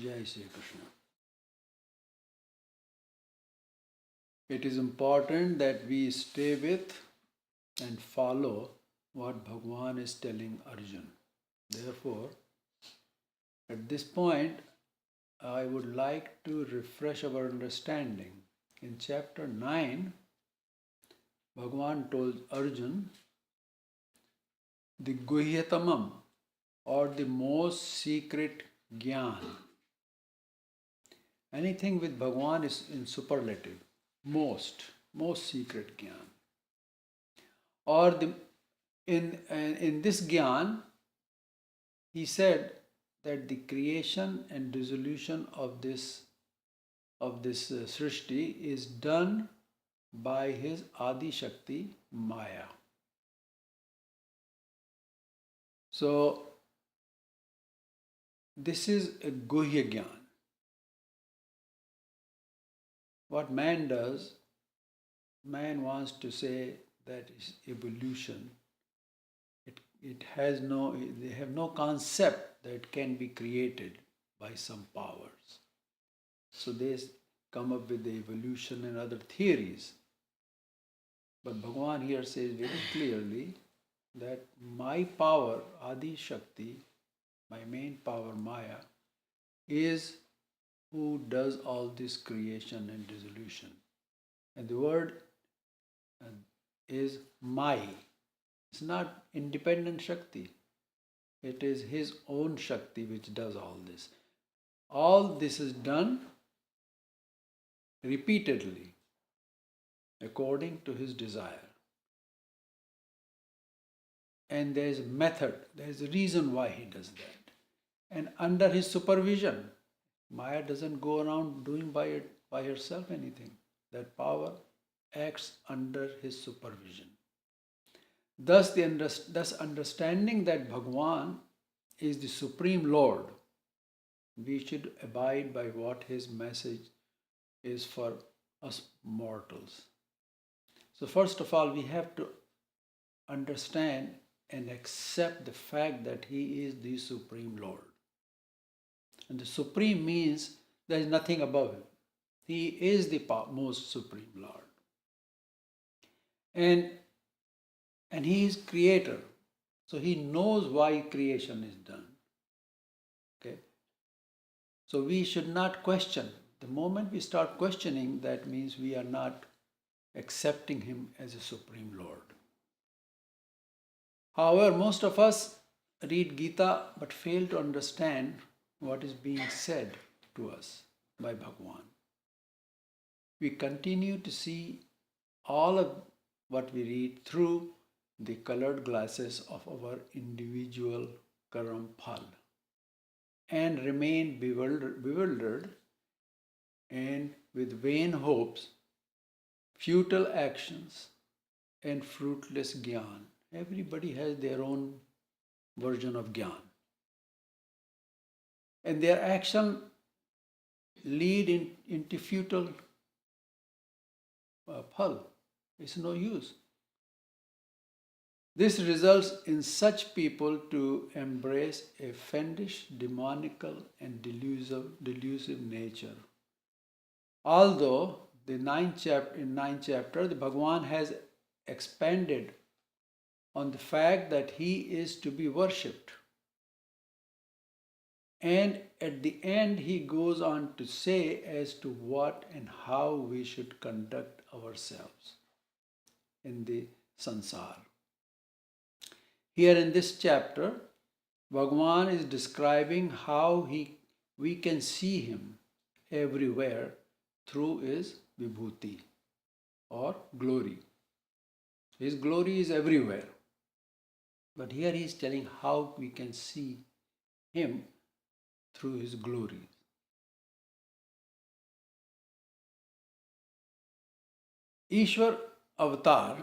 Jai Sri Krishna. It is important that we stay with and follow what Bhagwan is telling Arjun. Therefore, at this point, I would like to refresh our understanding. In chapter 9, Bhagwan told Arjun, the Guhyatamam, or the most secret Gyan. Anything with Bhagwan is in superlative, most secret Gyan. Or in this Gyan, he said that the creation and dissolution of this Srishti is done by his Adi Shakti Maya. So this is a Guhya Gyan. What man does, man wants to say that is evolution. They have no concept that it can be created by some powers. So they come up with the evolution and other theories. But Bhagavan here says very clearly that my power, Adi Shakti, my main power, Maya, is who does all this creation and dissolution. And the word is my. It's not independent Shakti. It is his own Shakti which does all this. All this is done repeatedly according to his desire. And there is a method, there is a reason why he does that. And under his supervision, Maya doesn't go around doing by herself anything. That power acts under his supervision. Thus understanding that Bhagwan is the Supreme Lord, we should abide by what his message is for us mortals. So first of all, we have to understand and accept the fact that he is the Supreme Lord. And the Supreme means there is nothing above him. He is the most Supreme Lord. And he is creator. So he knows why creation is done. Okay? So we should not question. The moment we start questioning, that means we are not accepting him as a Supreme Lord. However, most of us read Gita but fail to understand what is being said to us by Bhagwan. We continue to see all of what we read through the colored glasses of our individual karam phal and remain bewildered and with vain hopes, futile actions, and fruitless gyan. Everybody has their own version of gyan. And their action lead into futile phal. It's no use. This results in such people to embrace a fiendish, demonical, and delusive nature. Although in ninth chapter, the Bhagwan has expanded on the fact that he is to be worshipped. And at the end, he goes on to say as to what and how we should conduct ourselves in the sansar. Here in this chapter, Bhagwan is describing how we can see him everywhere through his vibhuti or glory. His glory is everywhere. But here he is telling how we can see him through his glory. Ishwar avatar,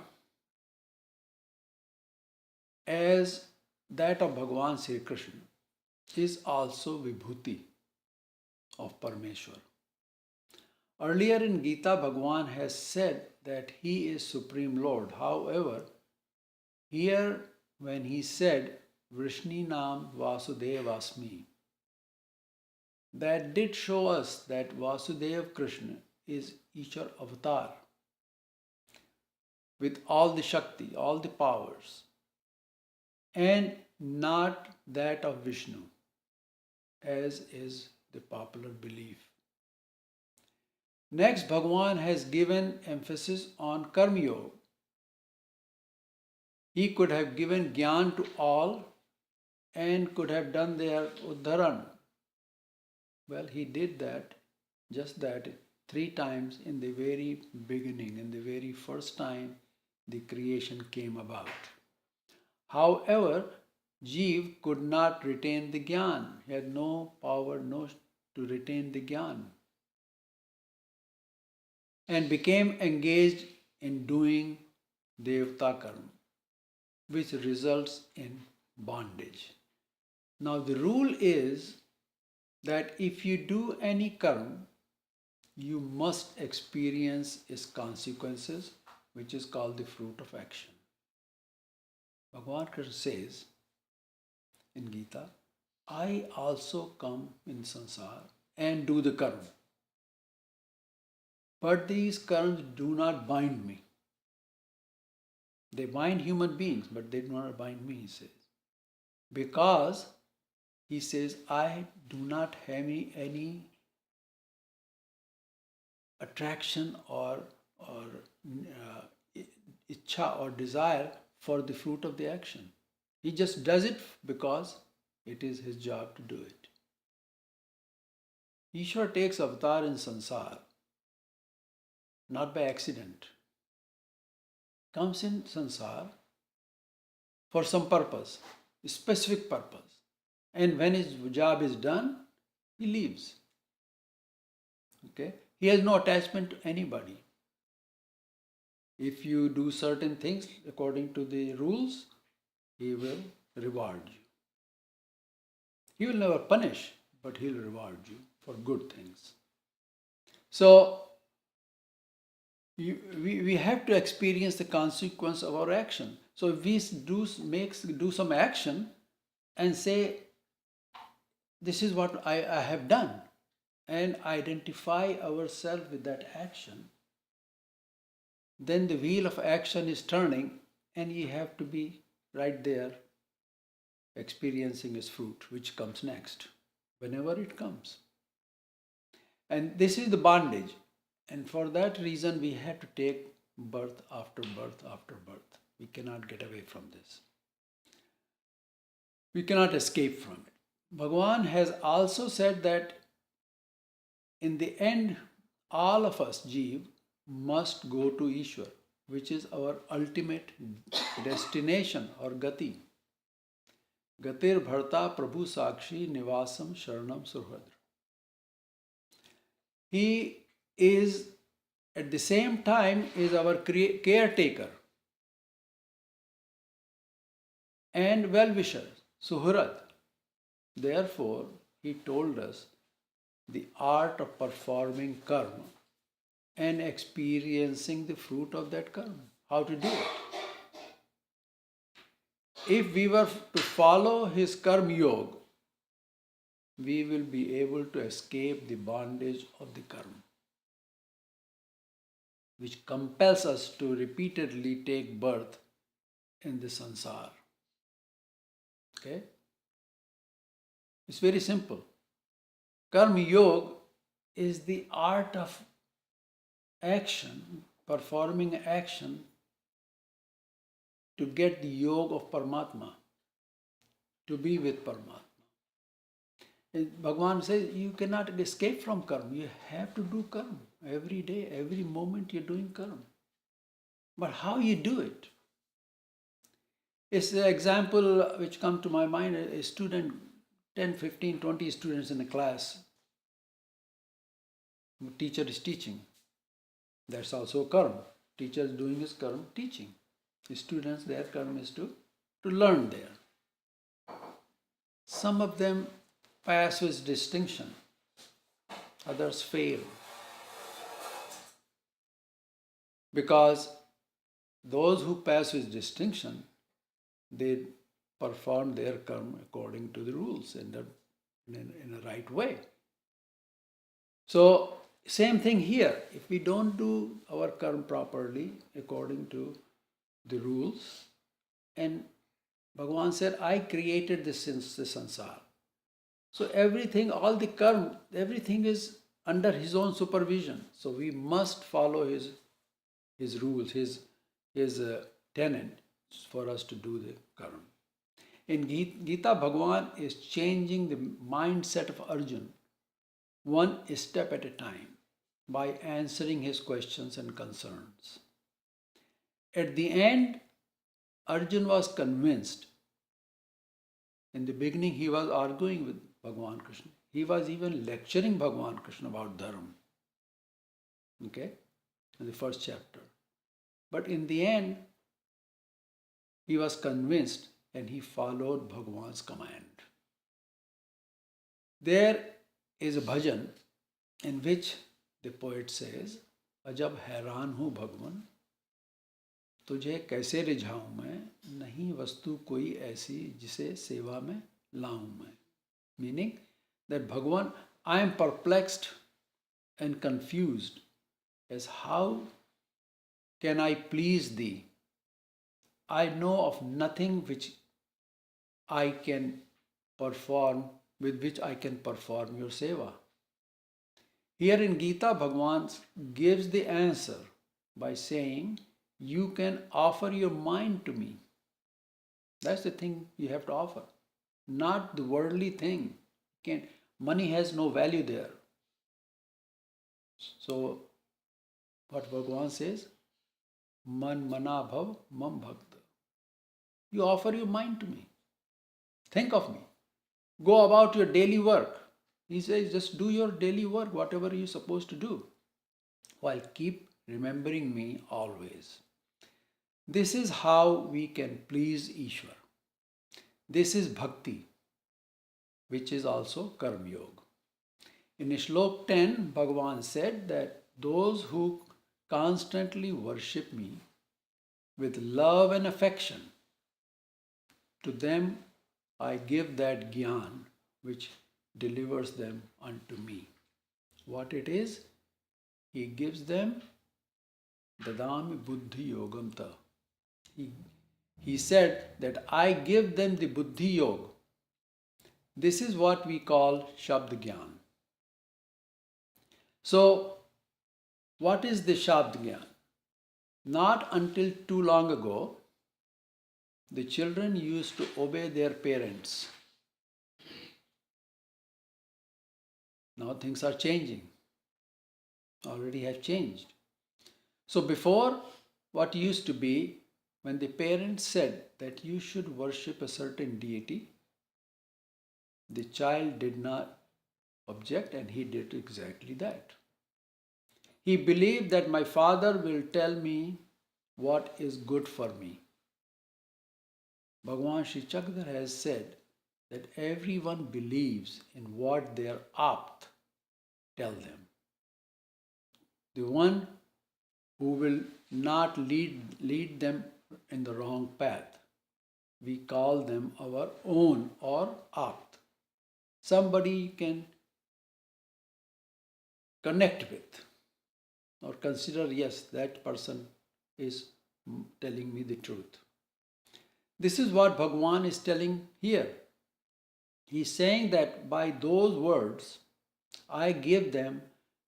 as that of Bhagavan Sri Krishna, is also vibhuti of Parameshwar. Earlier in Gita, Bhagavan has said that he is Supreme Lord. However, here when he said Vrishninam Vasudevasmi, that did show us that Vasudeva Krishna is Ishwar avatar with all the Shakti, all the powers, and not that of Vishnu, as is the popular belief. Next, Bhagavan has given emphasis on Karma Yoga. He could have given Gyan to all and could have done their Uddharan. Well, he did that, just that, 3 times in the very beginning, in the very first time the creation came about. However, Jeev could not retain the Gyan. He had no power to retain the Gyan and became engaged in doing Devta Karma, which results in bondage. Now, the rule is that if you do any karma, you must experience its consequences, which is called the fruit of action. Bhagavan Krishna says in Gita, I also come in samsara and do the karma. But these karmas do not bind me. They bind human beings, but they do not bind me, he says. Because, he says, I do not have any attraction or ichha or desire for the fruit of the action. He just does it because it is his job to do it. Ishwar takes avatar in samsara, not by accident. Comes in samsara for some purpose, a specific purpose. And when his job is done, he leaves. Okay? He has no attachment to anybody. If you do certain things according to the rules, he will reward you. He will never punish, but he will reward you for good things. So, we have to experience the consequence of our action. So if we do some action and say, this is what I have done, and identify ourselves with that action, then the wheel of action is turning and you have to be right there experiencing its fruit, which comes next, whenever it comes. And this is the bondage. And for that reason, we have to take birth after birth after birth. We cannot get away from this. We cannot escape from it. Bhagavan has also said that in the end, all of us, Jeev, must go to Ishwar, which is our ultimate destination or gati. Gatir bharta prabhu sakshi nivasam sharanam surhadra. He is at the same time is our caretaker and well-wisher, Suhurat. Therefore, he told us the art of performing karma and experiencing the fruit of that karma, how to do it. If we were to follow his karma yoga, we will be able to escape the bondage of the karma, which compels us to repeatedly take birth in the sansar. Okay? It's very simple. Karma yoga is the art of action, performing action to get the yoga of Paramatma, to be with Paramatma. And Bhagavan says you cannot escape from karma. You have to do karma. Every day, every moment you're doing karma. But how you do it? It's the example which comes to my mind. A student, 10, 15, 20 students in a class. The teacher is teaching. That's also karma. Teacher is doing his karma, teaching. The students, their karma is to learn there. Some of them pass with distinction. Others fail. Because those who pass with distinction, they perform their karma according to the rules in a right way. So, same thing here. If we don't do our karma properly according to the rules, and Bhagavan said, I created this sansar. So everything, all the karma, everything is under his own supervision. So we must follow his rules, his tenet for us to do the karma. In Gita, Bhagavan is changing the mindset of Arjun one step at a time by answering his questions and concerns. At the end, Arjun was convinced. In the beginning, he was arguing with Bhagavan Krishna. He was even lecturing Bhagavan Krishna about dharma. Okay? In the first chapter. But in the end, he was convinced and he followed Bhagavan's command. There is a bhajan in which the poet says, Ajab हैरान हूँ भगवान, तुझे कैसे रिझाऊं मैं, नहीं वस्तु कोई ऐसी जिसे सेवा में लाऊं मैं. Meaning that Bhagavan, I am perplexed and confused as how can I please thee. I know of nothing which I can perform, with which I can perform your seva. Here in Gita, Bhagavan gives the answer by saying, you can offer your mind to me. That's the thing you have to offer, not the worldly thing. Money has no value there. So, what Bhagavan says, Man mana bhav mam bhakta. You offer your mind to me. Think of me. Go about your daily work. He says, just do your daily work, whatever you're supposed to do, while keep remembering me always. This is how we can please Ishwar. This is bhakti, which is also karma yoga. In Shlok 10, Bhagavan said that those who constantly worship me with love and affection, to them I give that gyan which delivers them unto me. What it is? He gives them dadami buddhi yogam ta. He said that I give them the buddhi yoga. This is what we call Shabd Gyan. So, what is the Shabd Gyan? Not until too long ago, the children used to obey their parents. Now things are changing. Already have changed. So before, what used to be, when the parents said that you should worship a certain deity, the child did not object and he did exactly that. He believed that my father will tell me what is good for me. Bhagavan Sri Chakradhar has said that everyone believes in what their apt tell them. The one who will not lead them in the wrong path, we call them our own or apt. Somebody you can connect with or consider, yes, that person is telling me the truth. This is what Bhagavan is telling here. He's saying that by those words, I give them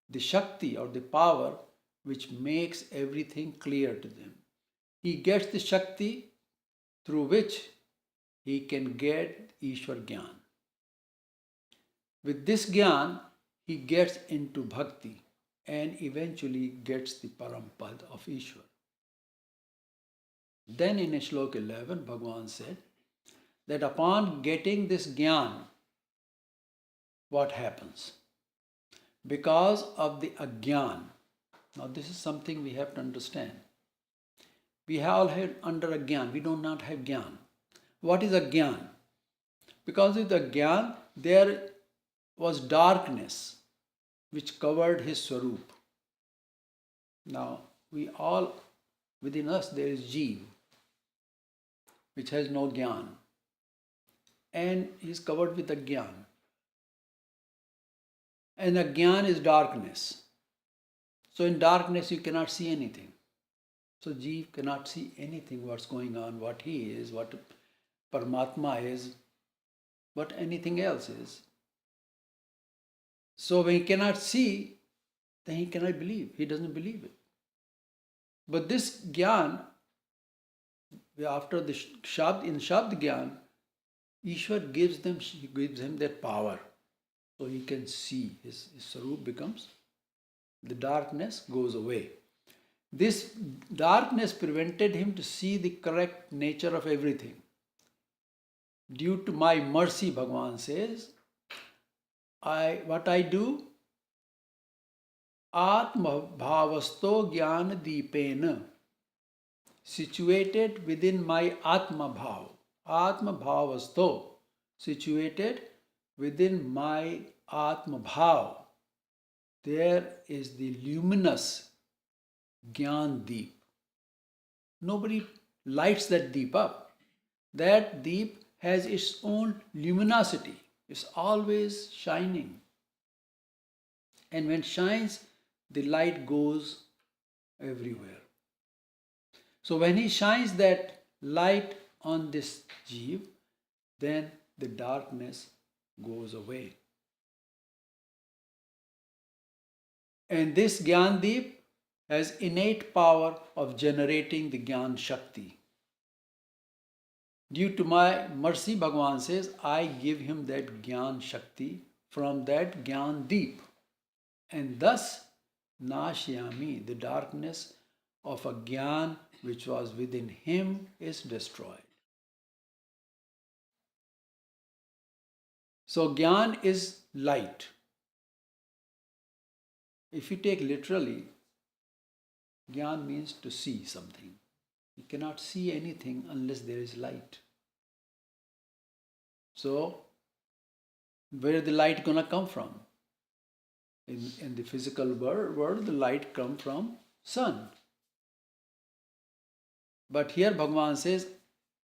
the Shakti or the power which makes everything clear to them. He gets the Shakti through which he can get Ishwar Gyan. With this Gyan, he gets into Bhakti and eventually gets the Parampad of Ishwar. Then in Shlok 11, Bhagavan said that upon getting this Gyan, what happens? Because of the Agyan. Now this is something we have to understand. We all have under Agyan, we do not have Gyan. What is Agyan? Because of the Gyan, there was darkness which covered his Swarup. Now we all, within us there is Jeev, which has no Gyan. And he is covered with Agyan. And the Gyan is darkness. So in darkness you cannot see anything. So Jeev cannot see anything what's going on, what he is, what Paramatma is, what anything else is. So when he cannot see, then he cannot believe. He doesn't believe it. But this Gyan, after the Shabd, in Shabd Gyan, Ishwar gives him that power. So he can see. His Sarup becomes, the darkness goes away. This darkness prevented him to see the correct nature of everything. Due to my mercy, Bhagavan says, what I do, Atma Bhavasto Jnana Deepena, situated within my Atma Bhav. Atma Bhavasto, situated within my Atma Bhav. There is the luminous Gyan Deep. Nobody lights that deep up. That deep has its own luminosity. It's always shining. And when it shines, the light goes everywhere. So when he shines that light on this Jeev, then the darkness goes away. And this Gyan Deep has innate power of generating the Gyan Shakti. Due to my mercy, Bhagavan says, I give him that Gyan Shakti from that Gyan Deep. And thus, Nashyami, the darkness of a Gyan which was within him, is destroyed. So Gyan is light. If you take literally, Gyan means to see something. You cannot see anything unless there is light. So, where the light gonna come from? In the physical world, the light comes from sun. But here Bhagavan says,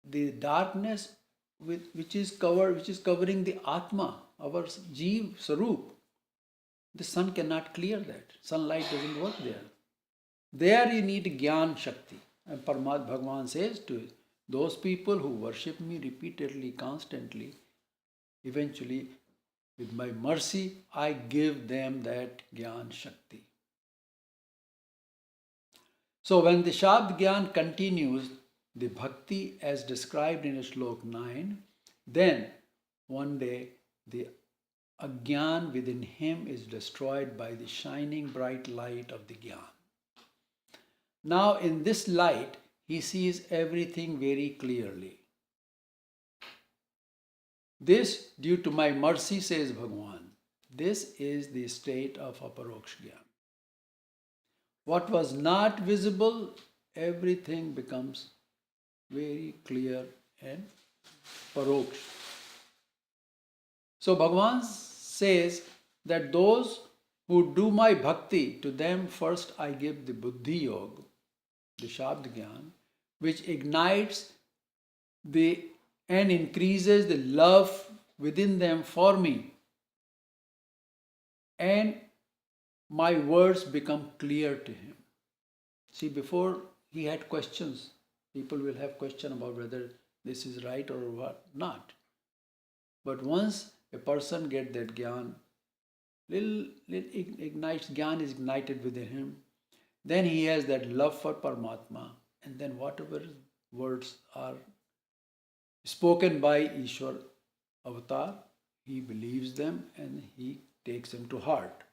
the darkness which is covering the Atma, our Jeev Sarup, the sun cannot clear that. Sunlight doesn't work there. There you need Gyan Shakti. And Bhagavan says to those people who worship me repeatedly, constantly, eventually, with my mercy, I give them that Gyan Shakti. So when the Shabd Gyan continues, the Bhakti as described in Shlok 9, then one day the Agyan within him is destroyed by the shining bright light of the Gyan. Now in this light, he sees everything very clearly. This, due to my mercy, says Bhagavan, this is the state of Aparoksh Gyan. What was not visible, everything becomes very clear and paroksh. So Bhagavan says that those who do my bhakti, to them first I give the Buddhi Yoga, the Shabd Gyan, which ignites and increases the love within them for me. And my words become clear to him. See, before he had questions. People will have question about whether this is right or what not. But once a person gets that Gyan, little ignites, Gyan is ignited within him, then he has that love for Paramatma, and then whatever words are spoken by Ishwar Avatar, he believes them and he takes them to heart.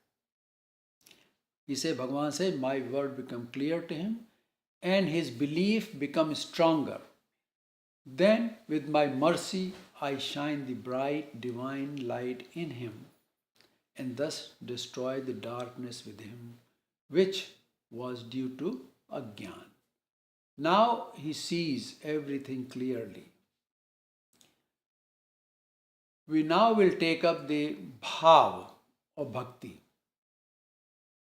Bhagavan says, my word become clear to him and his belief becomes stronger. Then with my mercy I shine the bright divine light in him and thus destroy the darkness within him, which was due to Agyan. Now he sees everything clearly. We now will take up the bhav of bhakti.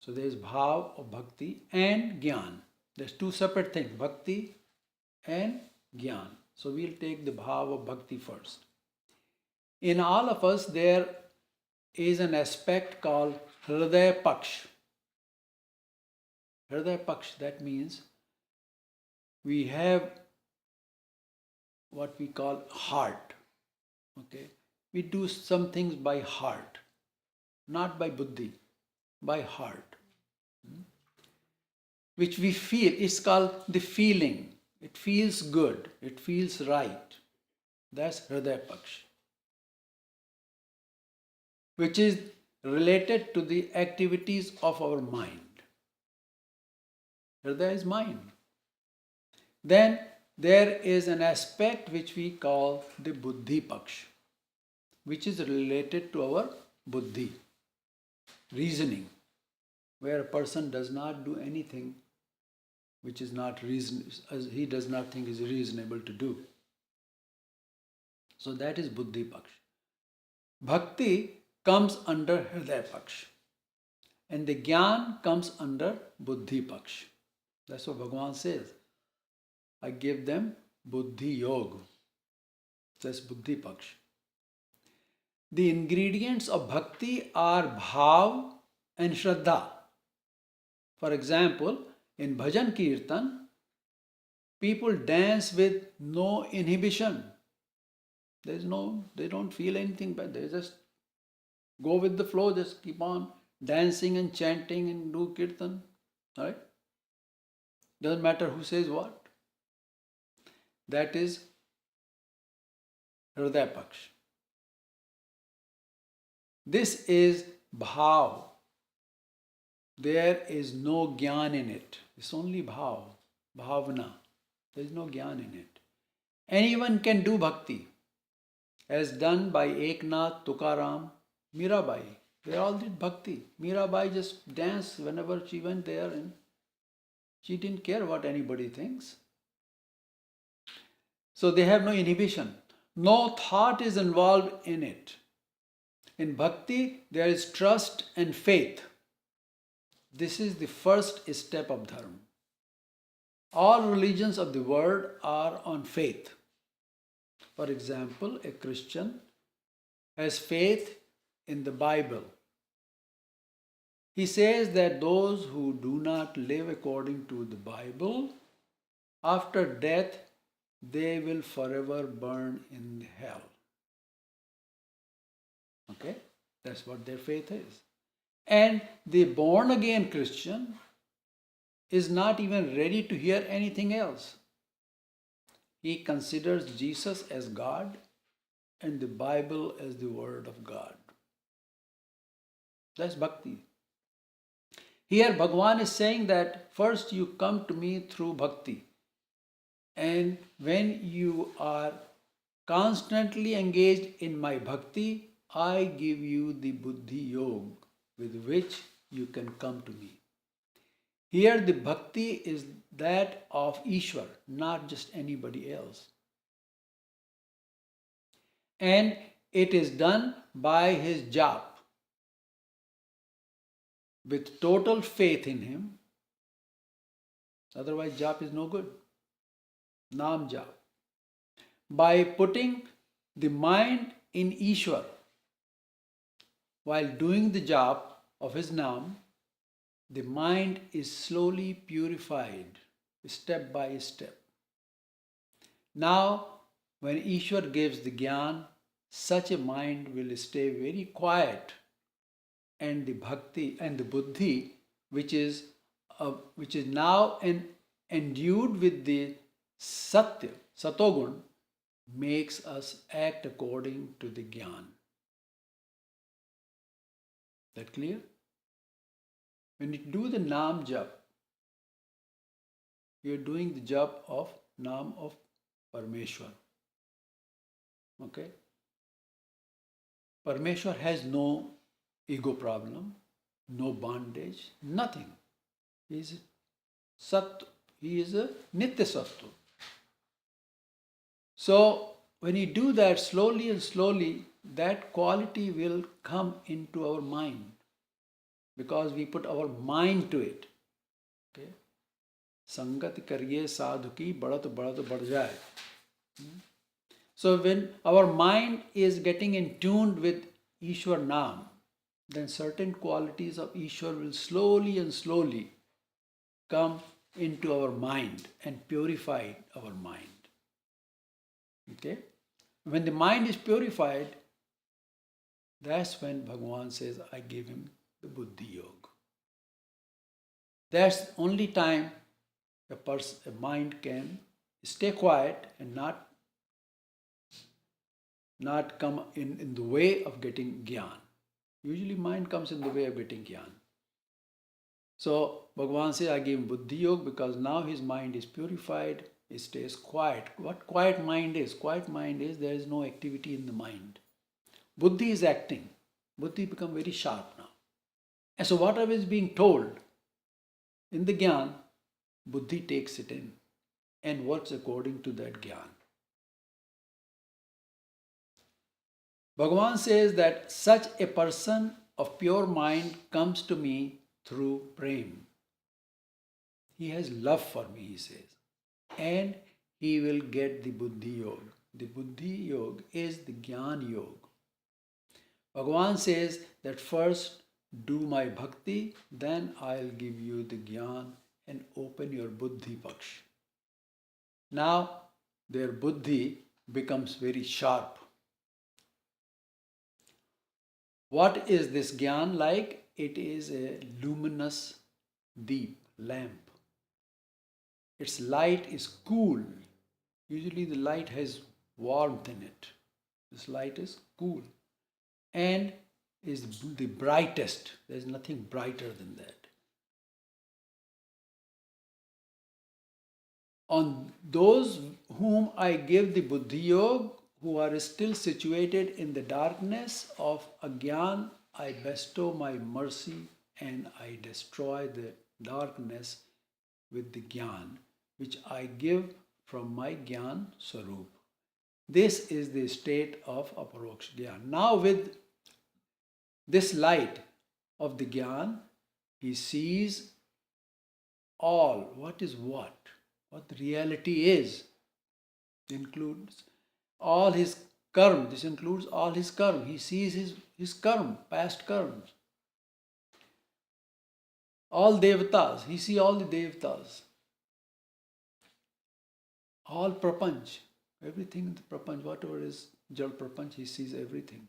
So there is bhav of bhakti and Gyan. There's two separate things, bhakti and Gyan. So we'll take the bhav of bhakti first. In all of us there is an aspect called Hridaya Paksh. Hridaya Paksh, that means we have what we call heart. Okay? We do some things by heart, not by buddhi, by heart. Which we feel, it's called the feeling. It feels good, it feels right. That's Hridaya Paksh, which is related to the activities of our mind. Hridaya is mind. Then there is an aspect which we call the Buddhi Paksh, which is related to our Buddhi, reasoning, where a person does not do anything which is not as he does not think is reasonable to do. So that is Buddhi Paksh. Bhakti comes under Hridaya Paksh, and the Gyan comes under Buddhi Paksh. That's what Bhagavan says. I give them Buddhi Yoga. That's Buddhi Paksh. The ingredients of Bhakti are Bhav and Shraddha. For example, in Bhajan Kirtan, people dance with no inhibition. They don't feel anything, but they just go with the flow, just keep on dancing and chanting and do Kirtan. Right? Doesn't matter who says what. That is Hridaya Paksh. This is Bhav. There is no Gyan in it. It's only Bhav, Bhavana. There is no Gyan in it. Anyone can do Bhakti, as done by Eknath, Tukaram, Mirabai. They all did Bhakti. Mirabai just danced whenever she went there, and she didn't care what anybody thinks. So they have no inhibition. No thought is involved in it. In Bhakti, there is trust and faith. This is the first step of Dharma. All religions of the world are on faith. For example, a Christian has faith in the Bible. He says that those who do not live according to the Bible, after death, they will forever burn in hell. Okay? That's what their faith is. And the born again Christian is not even ready to hear anything else. He considers Jesus as God and the Bible as the Word of God. That's Bhakti. Here Bhagavan is saying that first you come to me through Bhakti. And when you are constantly engaged in my Bhakti, I give you the Buddhi Yoga with which you can come to me. Here the Bhakti is that of Ishwar, not just anybody else. And it is done by his jap, with total faith in him. Otherwise jap is no good. Naam jap. By putting the mind in Ishwar, while doing the jap of his Naam, the mind is slowly purified, step by step. Now, when Ishwar gives the Gyan, such a mind will stay very quiet, and the Bhakti and the Buddhi, which is now endued with the Satya, Satogun, makes us act according to the Gyan. That clear? When you do the Naam Jap, you are doing the Jap of Naam of Parmeshwar. Okay? Parmeshwar has no ego problem, no bondage, nothing. He is Sat. He is a Nitya Sattva. So, when you do that slowly and slowly, that quality will come into our mind because we put our mind to it. Okay? Sangat kariye sadhu ki badat bad jaye. So when our mind is getting in tune with Ishwar Naam, then certain qualities of Ishwar will slowly and slowly come into our mind and purify our mind. Okay? When the mind is purified, that's when Bhagavan says, I give him the Buddhi Yoga. That's the only time a mind can stay quiet and not come in the way of getting Gyan. Usually mind comes in the way of getting Gyan. So Bhagavan says, I give him Buddhi Yoga because now his mind is purified, he stays quiet. What quiet mind is? Quiet mind is there is no activity in the mind. Buddhi is acting. Buddhi become very sharp now. And so whatever is being told in the Gyan, Buddhi takes it in and works according to that Gyan. Bhagavan says that such a person of pure mind comes to me through prem. He has love for me, he says. And he will get the Buddhi Yoga. The Buddhi Yoga is the Gyan Yoga. Bhagavan says that first do my bhakti, then I'll give you the Gyan and open your Buddhi Paksh. Now their Buddhi becomes very sharp. What is this Gyan like? It is a luminous deep lamp. Its light is cool. Usually the light has warmth in it. This light is cool and is the brightest. There is nothing brighter than that. On those whom I give the Buddhi Yoga, who are still situated in the darkness of Agyan, I bestow my mercy and I destroy the darkness with the Gyan, which I give from my Gyan Swarup. This is the state of Aparoksha Gyan. Now with this light of the Gyan, he sees all, what the reality is. It includes all his karma. This includes all his karma. He sees his karma, past karmas. All devatas. He sees all the devatas. All prapanch. Everything in the prapanch, whatever is jal prapanch, he sees everything.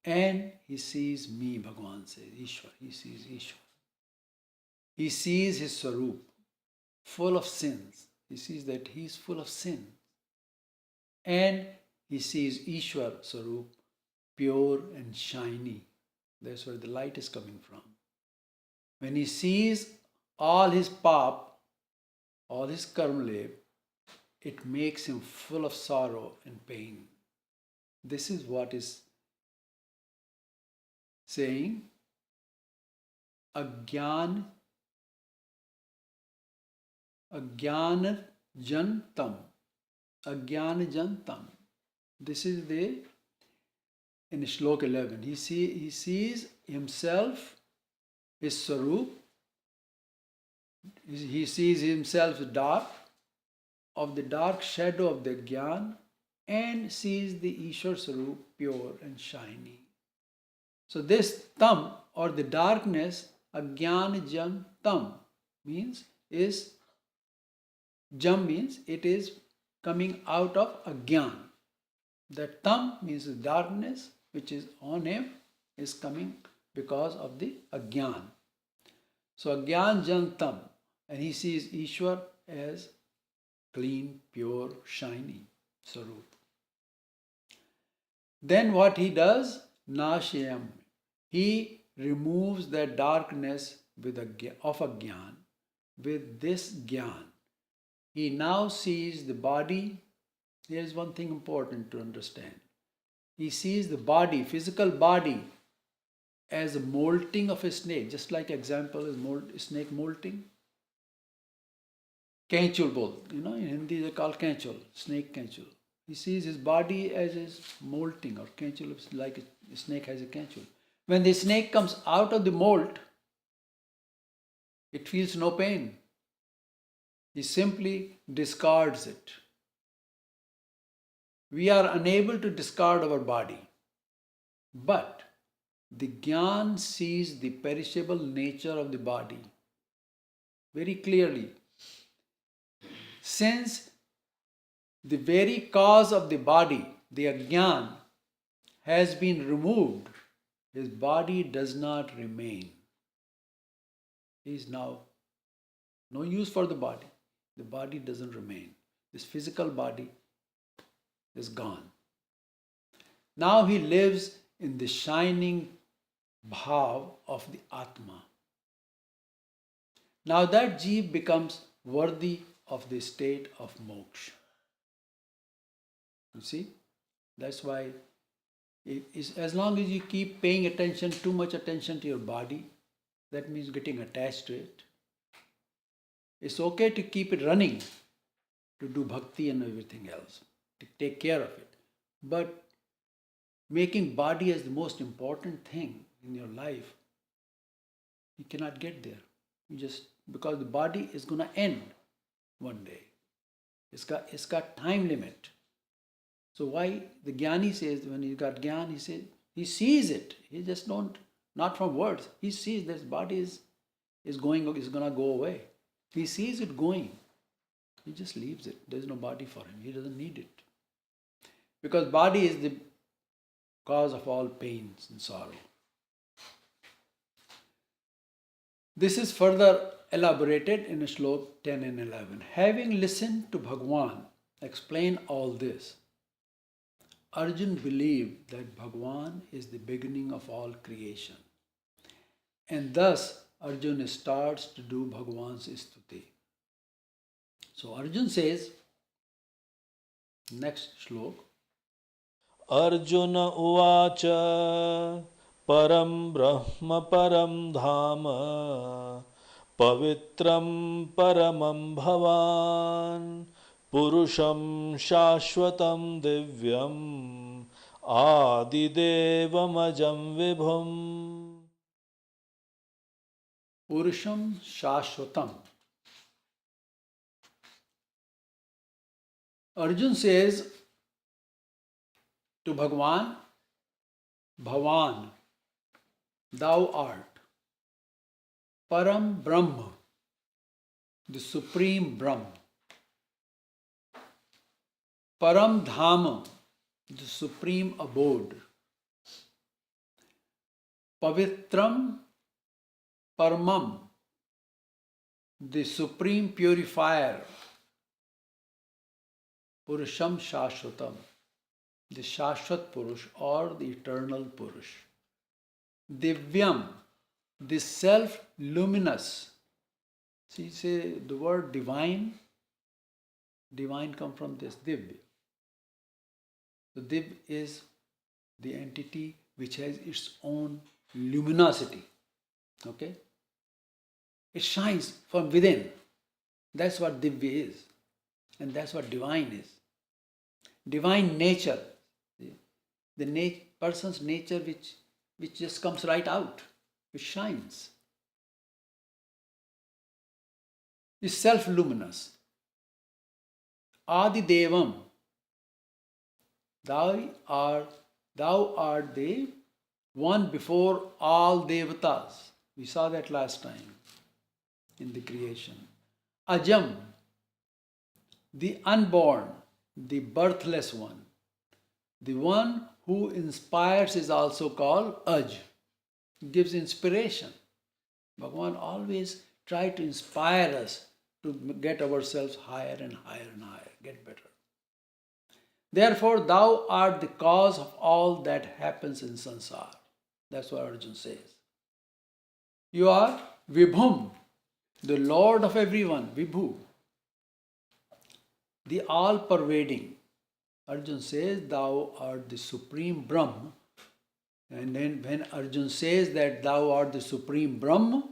And he sees me, Bhagavan says, Ishwar. He sees Ishwar. He sees his Swarup, full of sins. He sees that he is full of sin. And he sees Ishwar Swarup, pure and shiny. That's where the light is coming from. When he sees all his pap, all his karma, it makes him full of sorrow and pain. This is what is saying Agyan Jantam. Agyan Jantam. This is in Shlok 11. He sees himself, his Swarup. He sees himself dark, of the dark shadow of the Gyan, and sees the Ishwar Swarup pure and shiny. So this tam or the darkness, Agyan Jam Tam, Jam means it is coming out of Agyan. The tam means the darkness which is on him is coming because of the Agyan. So Agyan Jan Tam, and he sees Ishwar as clean, pure, shiny Swarup. Then what he does? Nashayam. He removes that darkness of Agyan with this Gyan. He now sees the body. There is one thing important to understand. He sees the body, physical body, as a molting of a snake. Just like example is snake molting. Kenchul bol, in Hindi they call kenchul, snake kenchul. He sees his body as is molting, or kenchul is like a snake has a kenchul. When the snake comes out of the molt, it feels no pain. He simply discards it. We are unable to discard our body. But the Gyan sees the perishable nature of the body very clearly. Since the very cause of the body, the Agyan, has been removed, his body does not remain. He is now no use for the body. The body doesn't remain. This physical body is gone. Now he lives in the shining bhav of the Atma. Now that jeev becomes worthy of the state of moksha. You see? That's why as long as you keep paying attention, too much attention to your body, that means getting attached to it. It's okay to keep it running, to do bhakti and everything else, to take care of it. But making body as the most important thing in your life, you cannot get there. You just, because the body is going to end one day. It's got time limit. So why the Jnani says, when he got Jnana, he says, he sees it. He just not from words. He sees this body is going to go away. He sees it going. He just leaves it. There's no body for him. He doesn't need it. Because body is the cause of all pains and sorrow. This is further elaborated in Shlok 10 and 11. Having listened to Bhagwan explain all this, Arjun believed that Bhagwan is the beginning of all creation. And thus Arjun starts to do Bhagwan's stuti. So Arjun says, next shlok, Arjuna uvacha param brahma param dhama pavitram paramam bhavan purusham shashvatam divyam adidevam ajam vibhum. Purusham Shashvatam. Arjun says to Bhagwan, Bhavan, thou art Param Brahma, the Supreme Brahma. Param Dhama, the Supreme Abode. Pavitram Paramam, the Supreme Purifier. Purusham Shashvatam, the Shashvat Purush or the Eternal Purush. Divyam, the self-luminous. See, say the word divine. Divine come from this, Divya. The Div is the entity which has its own luminosity. Okay? It shines from within. That's what Divya is. And that's what divine is. Divine nature. The person's nature which just comes right out. Which shines. Is self-luminous. Adi Devam. Thou art the one before all Devatas. We saw that last time in the creation. Ajam, the unborn, the birthless one. The one who inspires is also called Aj. Gives inspiration. Bhagavan always tries to inspire us to get ourselves higher and higher and higher, get better. Therefore, thou art the cause of all that happens in samsara. That's what Arjuna says. You are Vibhum, the Lord of everyone, Vibhu, the all-pervading. Arjuna says, thou art the Supreme Brahma. And then when Arjuna says that thou art the Supreme Brahma,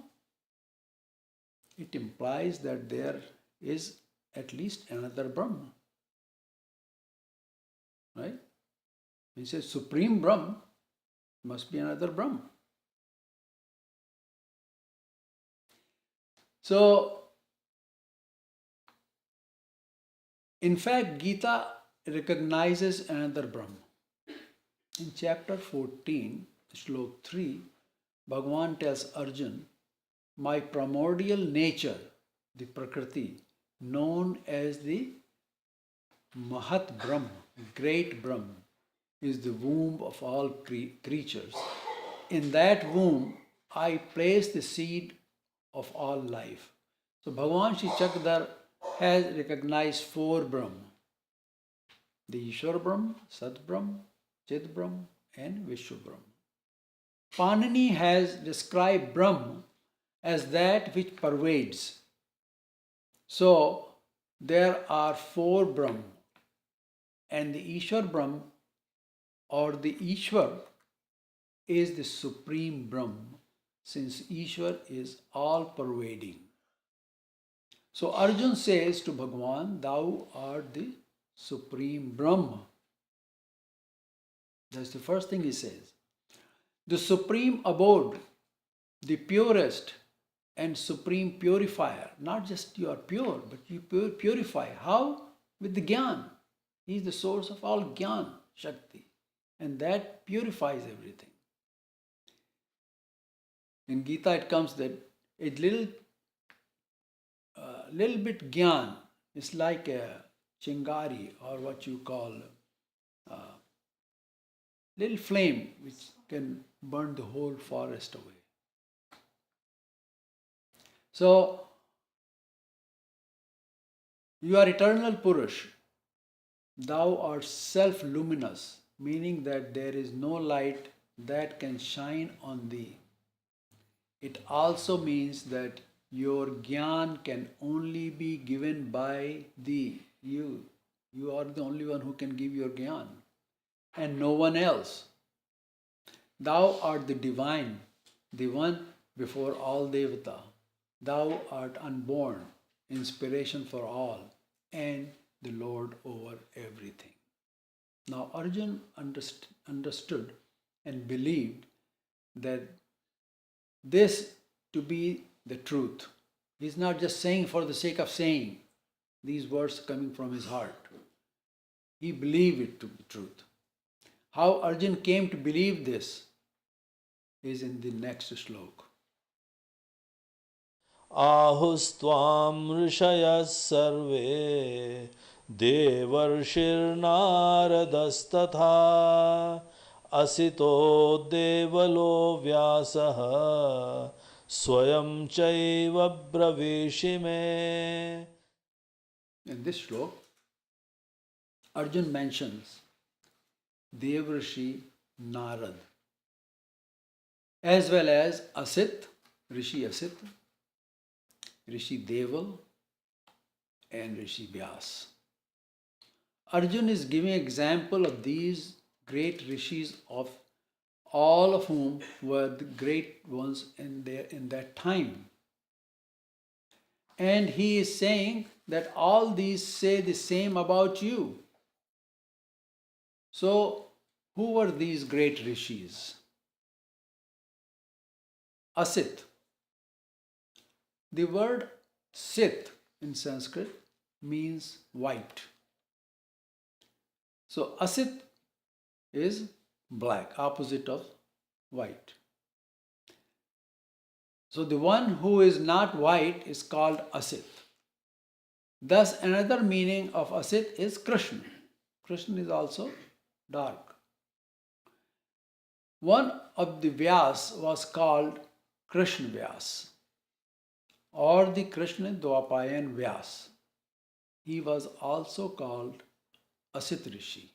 it implies that there is at least another Brahma. Right? When he says Supreme Brahma, must be another Brahma. So, in fact, Gita recognizes another Brahma. In chapter 14, Shlok 3, Bhagavan tells Arjun, my primordial nature, the Prakriti, known as the Mahat Brahm, great Brahm, is the womb of all creatures. In that womb, I place the seed of all life. So Bhagavan Shri Chakradhar has recognized four Brahm: the Ishwar Brahm, Sat Brahm, Chit Brahm, and Vishwa Brahm. Panini has described Brahm as that which pervades. So there are four Brahm, and the Ishwar Brahm or the Ishwar is the supreme Brahm, since Ishwar is all pervading. So Arjun says to Bhagavan, thou art the supreme Brahma. That's the first thing he says. The supreme abode, the purest and supreme purifier. Not just you are pure, but you purify. How? With the Gyan. He is the source of all Gyan, Shakti. And that purifies everything. In Gita it comes that a little bit Gyan is like a chingari, or what you call little flame which can burn the whole forest away. So, you are eternal Purush. Thou art self-luminous, meaning that there is no light that can shine on thee. It also means that your Gyan can only be given by thee. You are the only one who can give your Gyan, and no one else. Thou art the divine, the one before all Devata. Thou art unborn, inspiration for all, and the Lord over everything. Now Arjun understood and believed that this to be the truth. He's not just saying for the sake of saying these words coming from his heart. He believed it to be truth. How Arjun came to believe this is in the next slok. आहुस्त्वां ऋषयः सर्वे देवर्षिर्नारदस्तथा असितो देवलो व्यासः स्वयं चैव ब्रवीषि मे. In this slok, Arjun mentions Devarshi Narad as well as Asit, Rishi Asit, Rishi Deval, and Rishi Vyas. Arjun is giving example of these great rishis, of all of whom were the great ones in that time. And he is saying that all these say the same about you. So, who were these great rishis? Asit. The word Sit in Sanskrit means white. So Asit is black, opposite of white. So the one who is not white is called Asit. Thus another meaning of Asit is Krishna. Krishna is also dark. One of the Vyas was called Krishna Vyas, or the Krishna Dwapayan Vyas. He was also called Asit Rishi.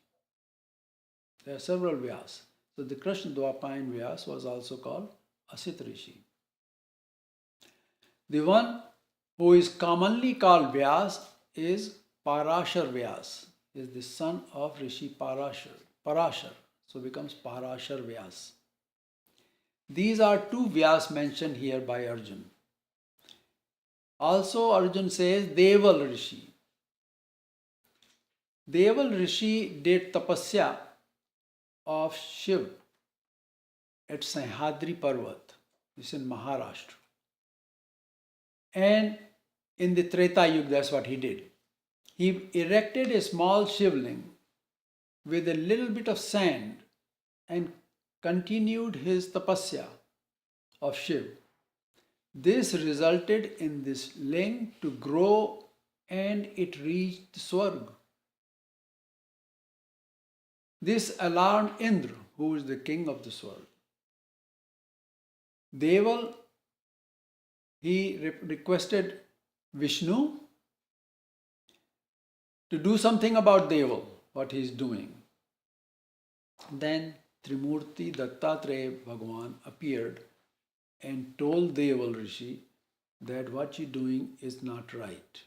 There are several Vyas. So the Krishna Dwapayan Vyas was also called Asit Rishi. The one who is commonly called Vyas is Parashar Vyas, is the son of Rishi Parashar. So becomes Parashar Vyas. These are two Vyas mentioned here by Arjun. Also Arjun says Deval Rishi. Deval Rishi did tapasya of Shiv at Sahyadri Parvat. This is in Maharashtra. And in the Treta Yuga, that's what he did. He erected a small Shivling with a little bit of sand and continued his tapasya of Shiv. This resulted in this ling to grow and it reached Swarg. This alarmed Indra, who is the king of the Swarg. Deval, he requested Vishnu to do something about Deval, what he is doing. Then Trimurti Dattatreya Bhagavan appeared and told Deval Rishi that what you're doing is not right.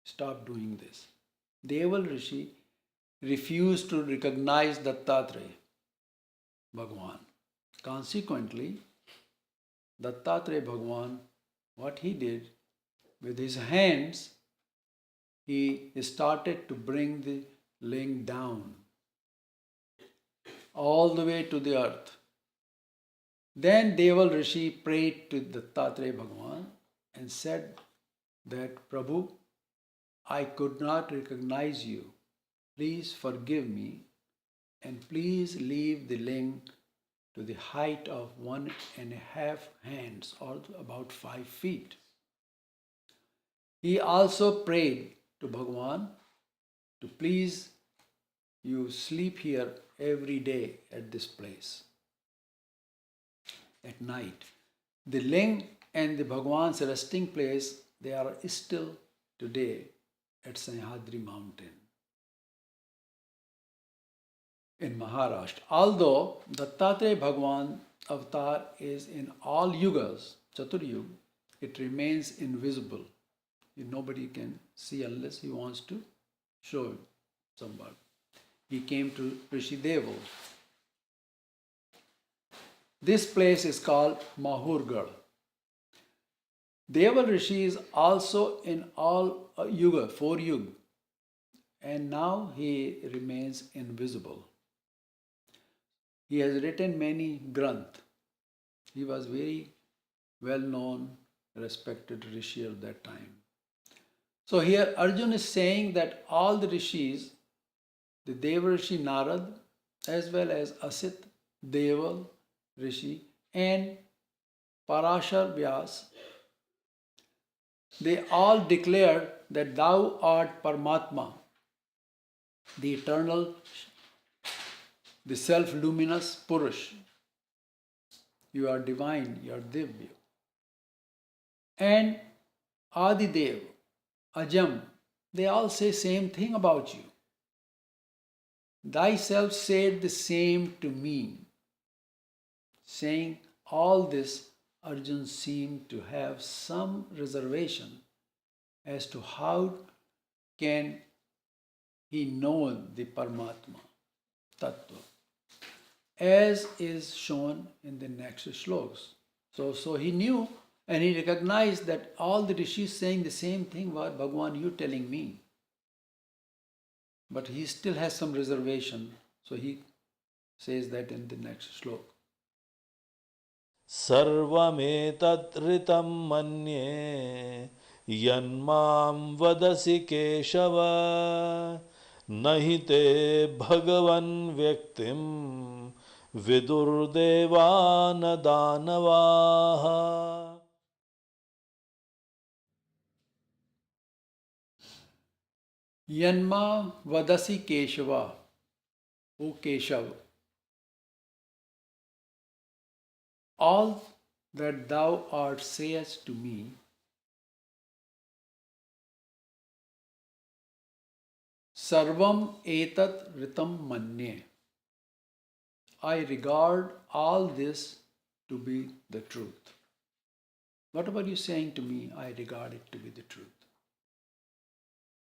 Stop doing this. Deval Rishi refused to recognize Dattatreya Bhagavan. Consequently, Dattatreya Bhagavan, what he did with his hands, he started to bring the ling down all the way to the earth. Then Deval Rishi prayed to Dattatreya Bhagavan and said that, Prabhu, I could not recognize you. Please forgive me and please leave the ling to the height of 1.5 hands or about 5 feet. He also prayed to Bhagavan to please you sleep here every day at this place at night. The ling and the Bhagavan's resting place, they are still today at Sahyadri mountain in Maharashtra. Although Dattatreya Bhagavan avatar is in all yugas, Chaturyug, it remains invisible. Nobody can see unless he wants to show somebody. He came to Rishi Deval. This place is called Mahurgarh. Deval Rishi is also in all yuga, 4 yuga, and now he remains invisible. He has written many granth. He was very well known, respected rishi at that time. So here Arjuna is saying that all the rishis, the Deva Rishi Narad, as well as Asit, Deval Rishi, and Parashar Vyas, they all declared that thou art Paramatma, the eternal, the self-luminous Purush. You are divine, you are Divya. And Adidev, Ajam, they all say same thing about you. Thyself said the same to me. Saying all this, Arjuna seemed to have some reservation as to how can he know the Paramatma Tattva, as is shown in the next shlokas. So he knew and he recognized that all the rishis saying the same thing, what Bhagavan, you telling me. But he still has some reservation, so he says that in the next shloka. सर्वमेतत् ऋतं मन्ये यन्मां वदसि केशव न हि ते भगवन् व्यक्तिं विदुर्देवान दानवाः. Yanma vadasi Keshava, O Keshav, all that thou art sayest to me, Sarvam etat ritam manye. I regard all this to be the truth. Whatever you saying to me, I regard it to be the truth.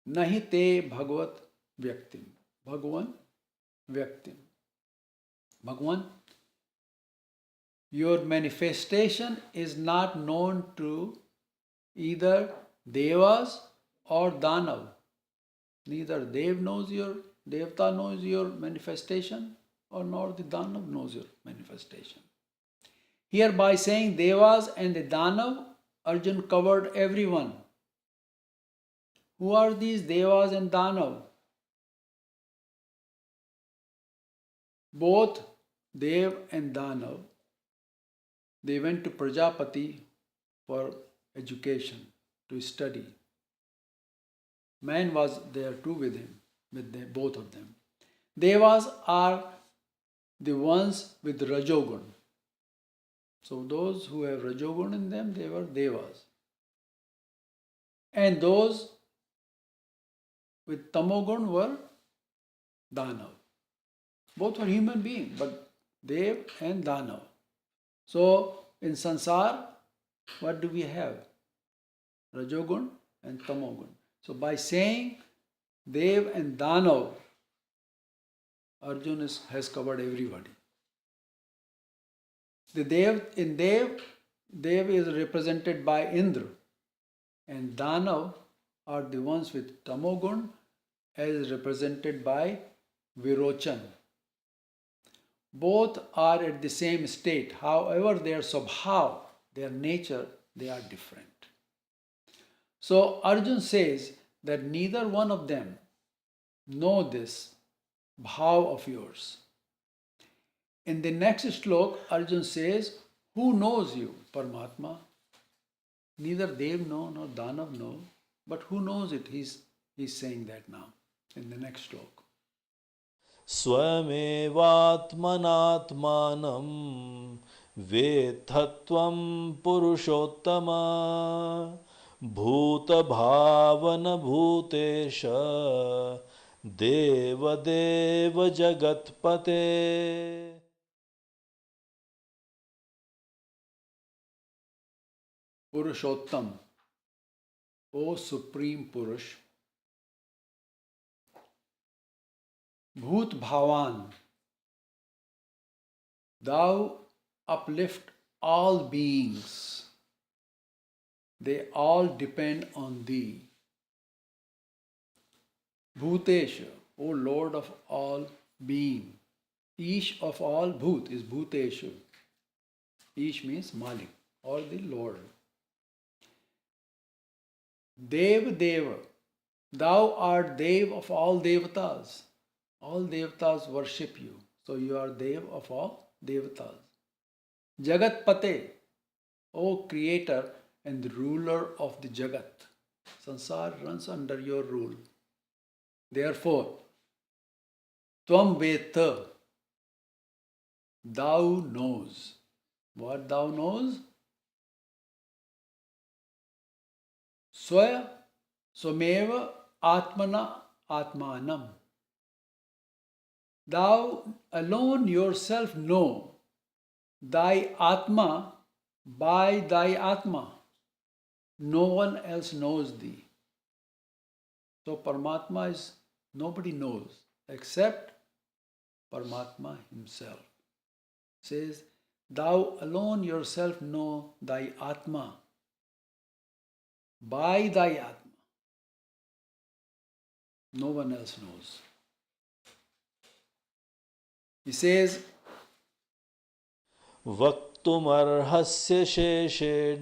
Nahi te bhagavat vyaktim. Bhagavan vyaktim. Bhagavan, your manifestation is not known to either devas or danav. Neither Dev knows your, Devta knows your manifestation, or nor the Danav knows your manifestation. Here by saying Devas and the Danav, Arjun covered everyone. Who are these Devas and Danav? Both Dev and Danav, they went to Prajapati for education, to study. Man was there too with him, with them, both of them. Devas are the ones with Rajogun. So those who have Rajogun in them, they were Devas. And those with Tamogun were Danav. Both were human beings, but Dev and Danav. So in Sansar, what do we have? Rajogun and Tamogun. So by saying Dev and Danav, Arjuna has covered everybody. The Dev is represented by Indra, and Danav are the ones with Tamogun, as represented by Virochan. Both are at the same state. However, their Swabhav, their nature, they are different. So Arjun says that neither one of them know this bhav of yours. In the next slok, Arjun says, who knows you, Paramatma? Neither Dev know nor Danav know, but who knows it? He's saying that now in the next slok. स्वयमेवात्मनात्मानं वेत्थत्वं Purushottama भूतभावनभूतेश देवदेव जगत्पते. Purushottam, O Supreme Purush, Bhut Bhavan, thou uplift all beings, they all depend on thee. Bhutesha, O Lord of all being, Ish of all Bhut is Bhutesha. Ish means Malik or the Lord. Dev Deva, thou art Dev of all Devatas. All Devatas worship you. So you are Dev of all Devatas. Jagat Pate, O Creator and the ruler of the Jagat. Sansar runs under your rule. Therefore, Tvam Veta, thou knows. What thou knows? Swaya Swameva Atmana Atmanam. Thou alone yourself know thy Atma by thy Atma. No one else knows thee. So Paramatma is, nobody knows except Paramatma himself. Says, thou alone yourself know thy Atma by thy Atma. No one else knows. He says, वक्तुमर्हस्य शेषेण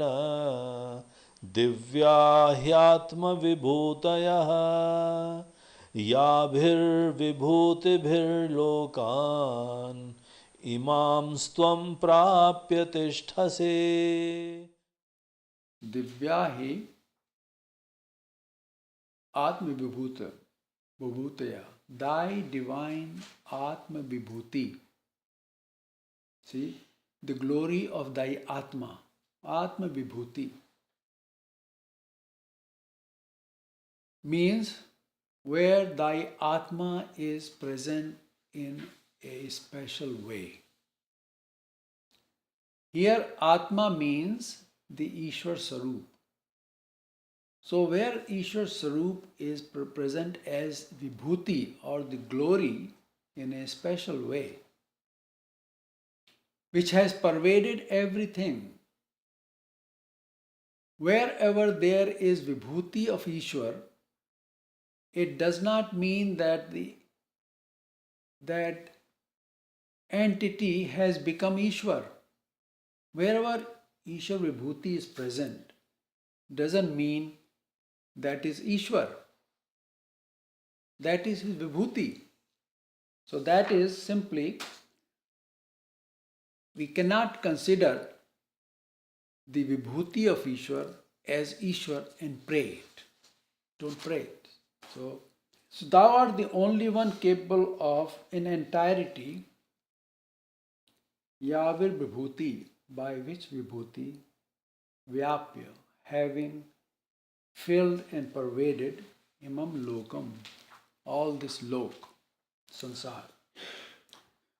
Divya ह्यात्मविभूतयः याभिर्विभूतिभिर्लोकान् इमांस्त्वं प्राप्य तिष्ठसि. Divyahi Atma Vibhutaya, thy divine Atma Vibhuti. See, the glory of thy Atma, Atma Vibhuti, means where thy Atma is present in a special way. Here, Atma means the Ishwar Sarup. So, where Ishwar Sarup is present as Vibhuti or the glory in a special way, which has pervaded everything. Wherever there is Vibhuti of Ishwar, it does not mean that that entity has become Ishwar. Wherever Ishwar Vibhuti is present, doesn't mean that is Ishwar. That is his Vibhuti. So that is simply we cannot consider the vibhuti of Ishwar as Ishwar and pray it. Don't pray it. So thou art the only one capable of in entirety Yavir Vibhuti, by which Vibhuti, Vyapya, having filled and pervaded Imam Lokam, all this lok, sansar.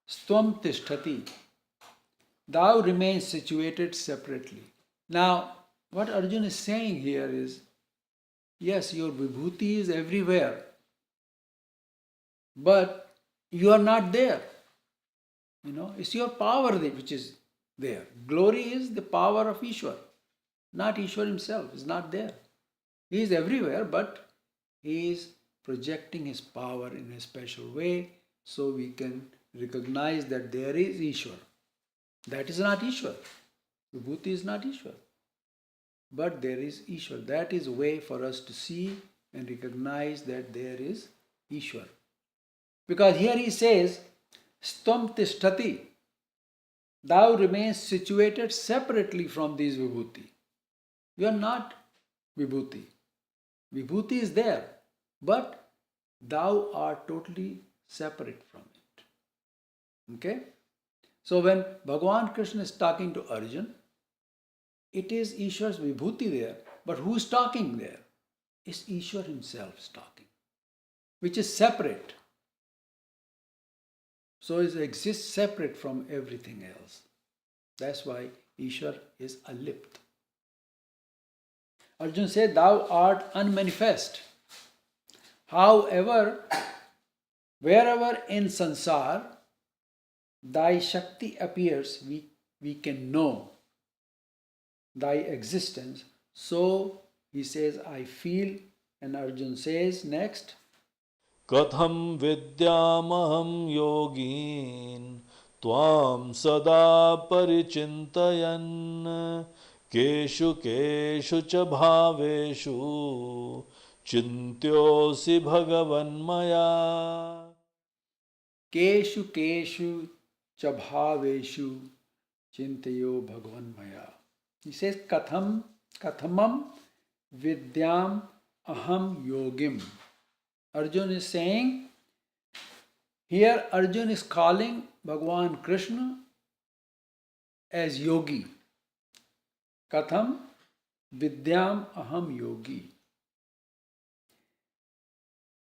Stvam Tishtati, thou remains situated separately. Now, what Arjuna is saying here is, yes, your Vibhuti is everywhere, but you are not there. It's your power which is there. Glory is the power of Ishwar, not Ishwar himself is not there. He is everywhere, but he is projecting his power in a special way so we can recognize that there is Ishwar. That is not Ishwar. Vibhuti is not Ishwar. But there is Ishwar. That is a way for us to see and recognize that there is Ishwar. Because here he says, Stam Tishtati, thou remains situated separately from these Vibhuti. You are not Vibhuti. Vibhuti is there, but thou art totally separate from it. Okay? So when Bhagavan Krishna is talking to Arjuna, it is Ishwar's Vibhuti there, but who is talking there? It's Ishwar himself is talking, which is separate. So it exists separate from everything else. That's why Ishwar is alipt. Arjuna said, thou art unmanifest. However, wherever in sansar thy Shakti appears, we can know thy existence. So he says, I feel, and Arjuna says next, Katham vidyamaham yogin tvam sada parichintayan keshu keshu cha bhaveshu chintyosi bhagavan maya. Keshu keshu chabhaveshu chintayo bhagavan maya. He says, kathamam vidyam aham yogim. Arjuna is saying, here Arjuna is calling Bhagavan Krishna as yogi. Katham vidyam aham yogi.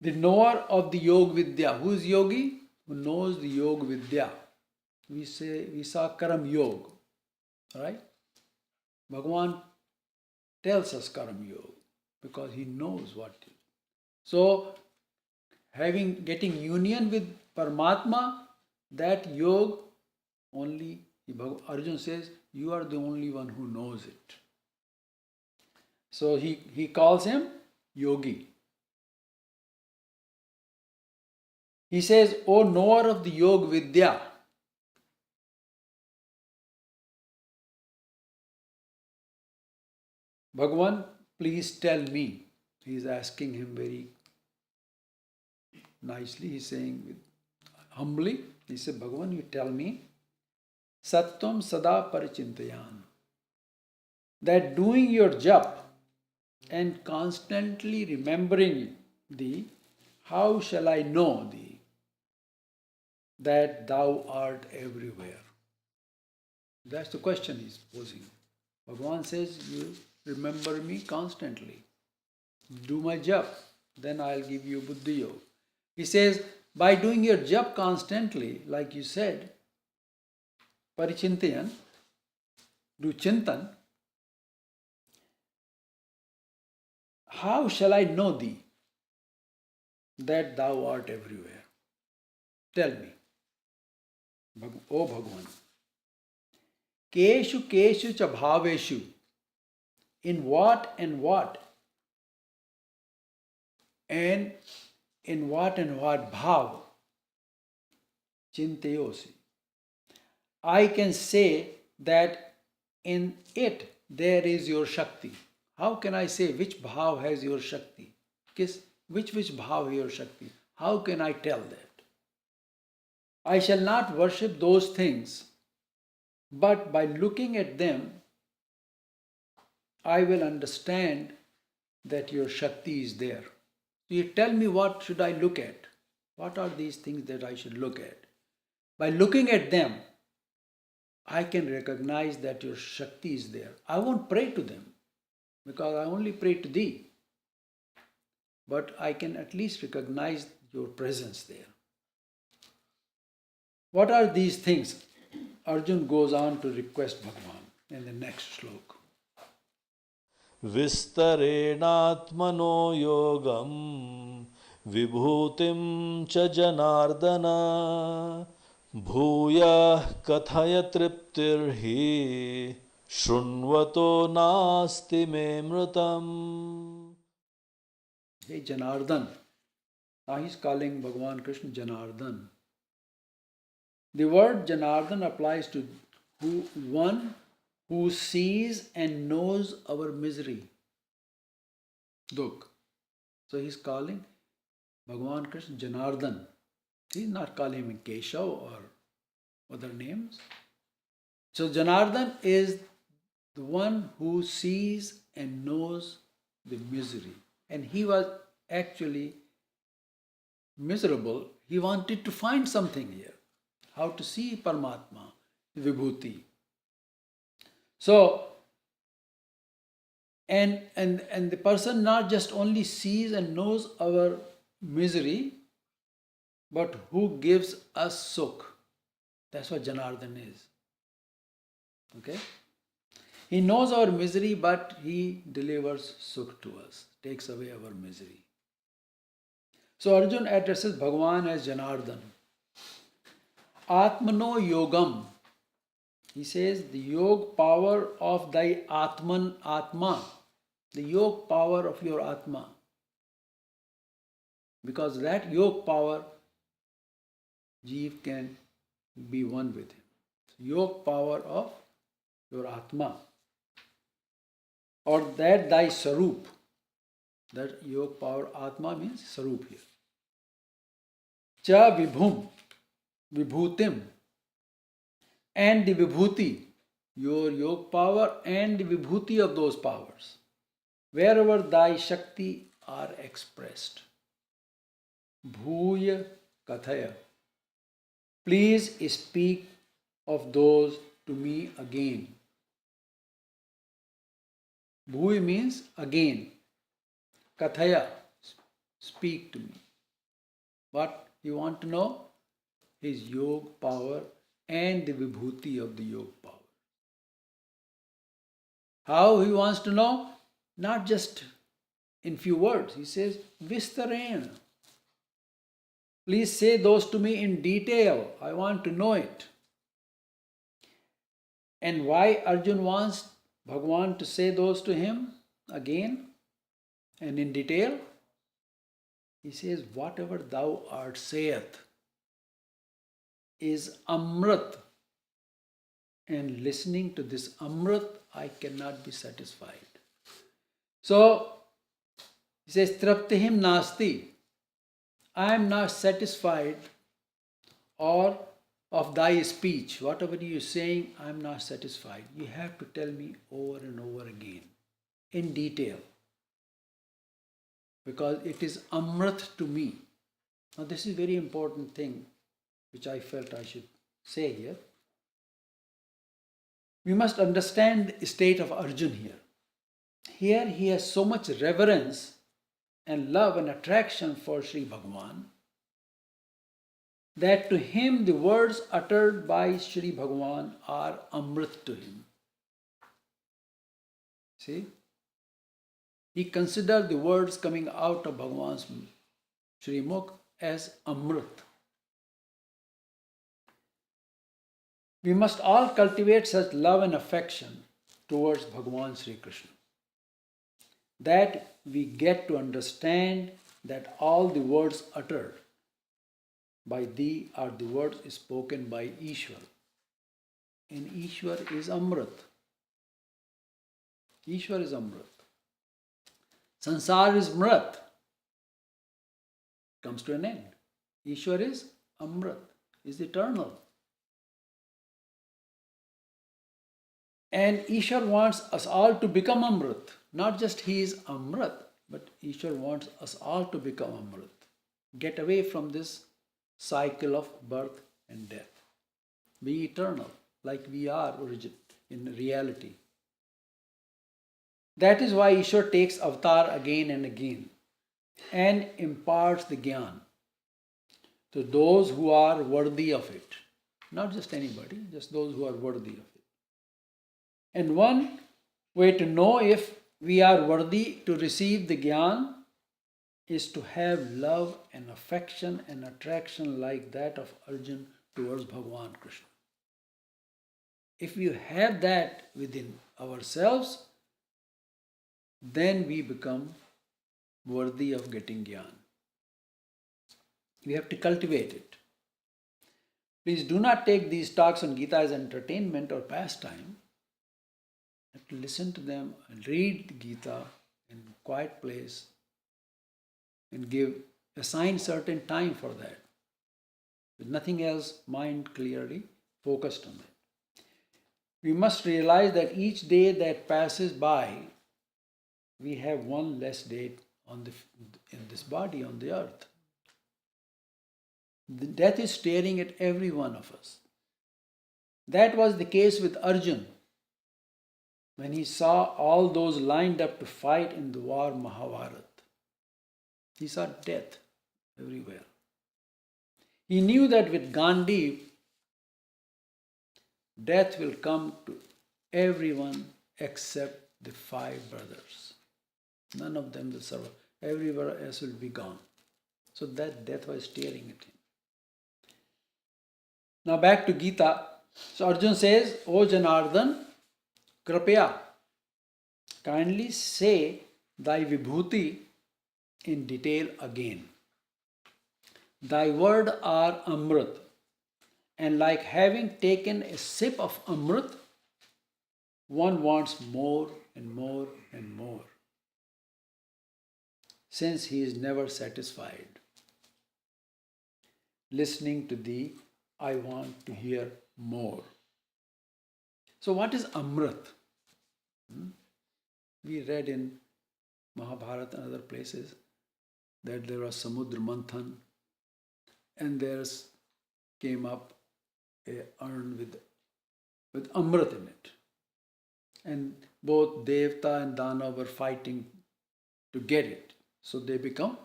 The knower of the Yog Vidya. Who is yogi? Who knows the Yog Vidya. We saw Karam Yog. Right? Bhagavan tells us Karam Yog because he knows what it is. So, getting union with Paramatma, that Yog only, Arjuna says, you are the only one who knows it. So he calls him yogi. He says, O knower of the Yog Vidya, Bhagavan, please tell me. He is asking him very nicely. He is saying humbly, he said, Bhagavan, you tell me, Sattvam Sada Parichintayan, that doing your jap and constantly remembering thee, how shall I know thee, that thou art everywhere? That's the question he's posing. Bhagavan says, you remember me constantly. Do my jap, then I'll give you buddhi yoga. He says, by doing your jap constantly, like you said, parichintayan, do chintan, how shall I know thee, that thou art everywhere? Tell me, O Bhagavan. Keshu keshu cha bhaveshu, in what and what? And in what bhav? Chintayosi. I can say that in it there is your Shakti. How can I say which bhav has your Shakti? Which bhav has your Shakti? How can I tell that? I shall not worship those things But by looking at them, I will understand that your Shakti is there. So you tell me, what should I look at? What are these things that I should look at? By looking at them, I can recognize that your Shakti is there. I won't pray to them because I only pray to thee. But I can at least recognize your presence there. What are these things? Arjun goes on to request Bhagavan in the next sloka. विस्तरेणात्मनो योगं विभूतिं च जनार्दन भूयः कथय तृप्तिर्हि शृण्वतो नास्ति मे मृतम्. Hey Janardhan. Now he's calling Bhagavan Krishna Janardhan. The word Janardhan applies to one who sees and knows our misery, dukh. So he's calling Bhagavan Krishna Janardhan. He's not calling him Keshav or other names. So Janardhan is the one who sees and knows the misery. And he was actually miserable. He wanted to find something here. How to see Paramatma, Vibhuti. So, and the person not just only sees and knows our misery, but who gives us sukh. That's what Janardhan is. Okay? He knows our misery, but he delivers sukh to us, takes away our misery. So Arjun addresses Bhagavan as Janardhan. Atmano yogam. He says the yog power of thy Atman Atma. The yog power of your Atma. Because that yog power, Jeev can be one with him. Yog power of your Atma. Or that thy Sarup. That yog power Atma means Sarup here. Cha vibhum, vibhutim. And the vibhuti, your yog power and the vibhuti of those powers. Wherever thy Shakti are expressed. Bhuya kathaya. Please speak of those to me again. Bhuya means again. Kathaya, speak to me. What you want to know? His yog power and the vibhuti of the yog power. How he wants to know? Not just in few words. He says, Vistarena. Please say those to me in detail. I want to know it. And why Arjun wants Bhagavan to say those to him again and in detail? He says, whatever thou art saith is Amrit. And listening to this Amrit, I cannot be satisfied. So, he says, Traptihim nasti. I am not satisfied or of thy speech. Whatever you are saying, I am not satisfied. You have to tell me over and over again, in detail. Because it is Amrit to me. Now this is a very important thing which I felt I should say here. We must understand the state of Arjun here. Here he has so much reverence and love and attraction for Sri Bhagavan that to him the words uttered by Sri Bhagavan are Amrit to him. See? He considered the words coming out of Bhagavan's Sri Mukh as Amrit. We must all cultivate such love and affection towards Bhagavan Sri Krishna, that we get to understand that all the words uttered by thee are the words spoken by Ishwar. And Ishwar is Amrit. Ishwar is Amrit. Sansar is Mrat. Comes to an end. Ishwar is Amrit, is eternal. And Ishwar wants us all to become Amrit. Not just he is Amrit, but Ishwar wants us all to become Amrit. Get away from this cycle of birth and death. Be eternal, like we are in reality. That is why Ishwar takes avatar again and again and imparts the Gyan to those who are worthy of it. Not just anybody, just those who are worthy of it. And one way to know if we are worthy to receive the Gyan is to have love and affection and attraction like that of Arjun towards Bhagavan Krishna. If we have that within ourselves, then we become worthy of getting Gyan. We have to cultivate it. Please do not take these talks on Gita as entertainment or pastime. You have to listen to them and read the Gita in a quiet place and assign certain time for that. With nothing else, mind clearly focused on it. We must realize that each day that passes by, we have one less day in this body on the earth. The death is staring at every one of us. That was the case with Arjun when he saw all those lined up to fight in the war Mahabharata. He saw death everywhere. He knew that with Gandhi, death will come to everyone except the 5 brothers. None of them will survive. Everywhere else will be gone. So that death was staring at him. Now back to Gita. So Arjun says, O Janardhan, Kripaya, kindly say thy Vibhuti in detail again. Thy word are Amrit, and like having taken a sip of Amrit, one wants more and more and more, since he is never satisfied. Listening to thee, I want to hear more. So what is Amrit? We read in Mahabharata and other places that there was Samudra Manthan, and there came up a urn with Amrit in it. And both Devta and Dana were fighting to get it. So they become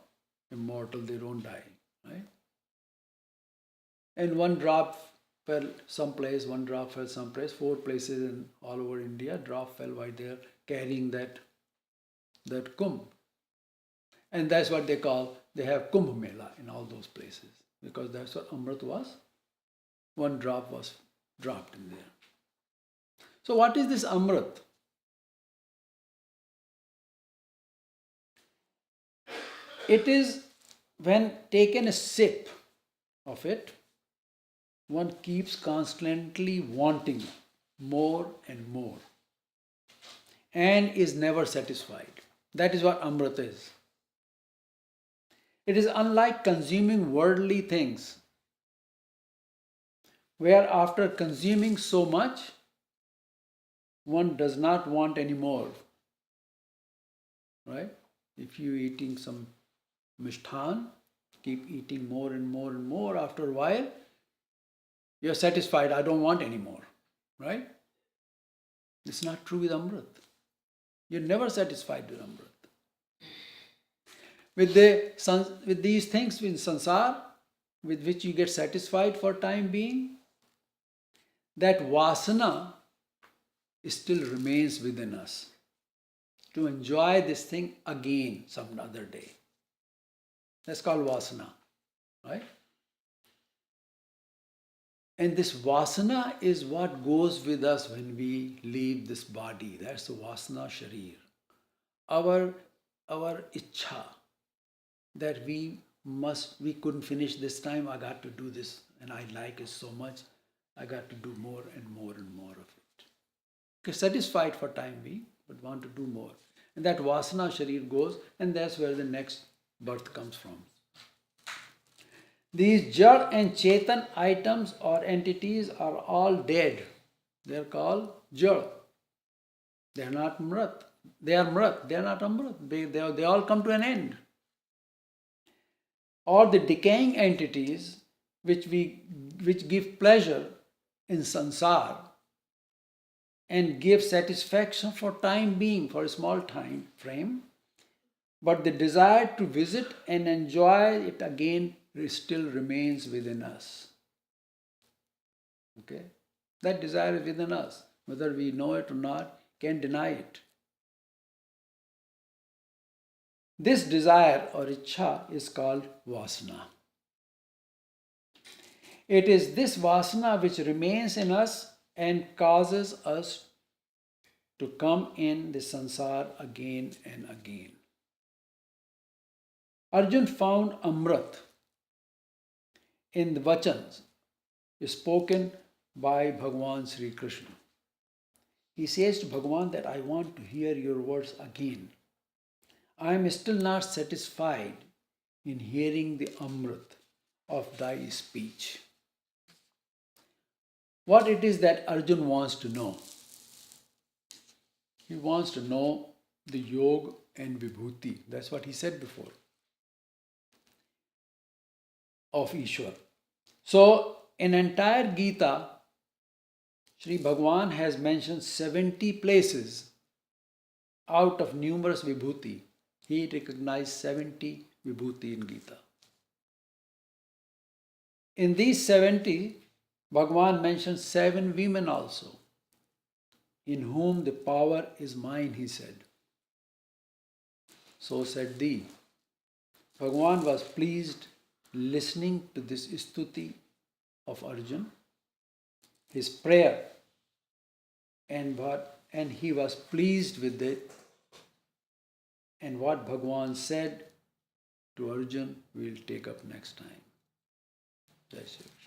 immortal, they don't die. Right? And one drop fell someplace, one drop fell someplace, 4 places in all over India, drop fell while they are carrying that kumbh. And that's what they have Kumbh Mela in all those places, because that's what Amrit was. One drop was dropped in there. So what is this Amrit? It is when taken a sip of it, one keeps constantly wanting more and more and is never satisfied. That is what Amrit is. It is unlike consuming worldly things, where after consuming so much, one does not want any more. Right? If you're eating some mishthan, keep eating more and more and more, after a while, you're satisfied, I don't want any more. Right? It's not true with Amrit. You're never satisfied with Amrit. With these things in sansar, with which you get satisfied for time being, that vasana still remains within us to enjoy this thing again some other day. That's called vasana, right? And this vasana is what goes with us when we leave this body. That's the vasana sharir. Our ichha, that we couldn't finish this time, I got to do this, and I like it so much, I got to do more and more and more of it. Okay, satisfied for time being, but want to do more. And that vasana sharir goes, and that's where the next birth comes from. These Jad and Chetan items or entities are all dead. They are called Jad. They are not mrat. They are mrat. They are not amrat. They all come to an end. Or the decaying entities which give pleasure in sansar and give satisfaction for time being, for a small time frame, but the desire to visit and enjoy it again still remains within us. Okay? That desire is within us. Whether we know it or not, can't deny it. This desire or ichha is called vasana. It is this vasana which remains in us and causes us to come in the sansar again and again. Arjun found amrit in the vachans spoken by Bhagavan Sri Krishna. He says to Bhagavan that I want to hear your words again. I am still not satisfied in hearing the amrit of thy speech. What it is that Arjun wants to know? He wants to know the yoga and vibhuti. That's what he said before. Of Ishwar. So, in entire Gita, Sri Bhagavan has mentioned 70 places out of numerous vibhuti. He recognized 70 vibhuti in Gita. In these 70, Bhagavan mentions 7 women also, in whom the power is mine, he said. So said thee. Bhagavan was pleased listening to this stuti of Arjun, his prayer, and he was pleased with it. And what Bhagavan said to Arjun, we'll take up next time. Jai Shri Krishna.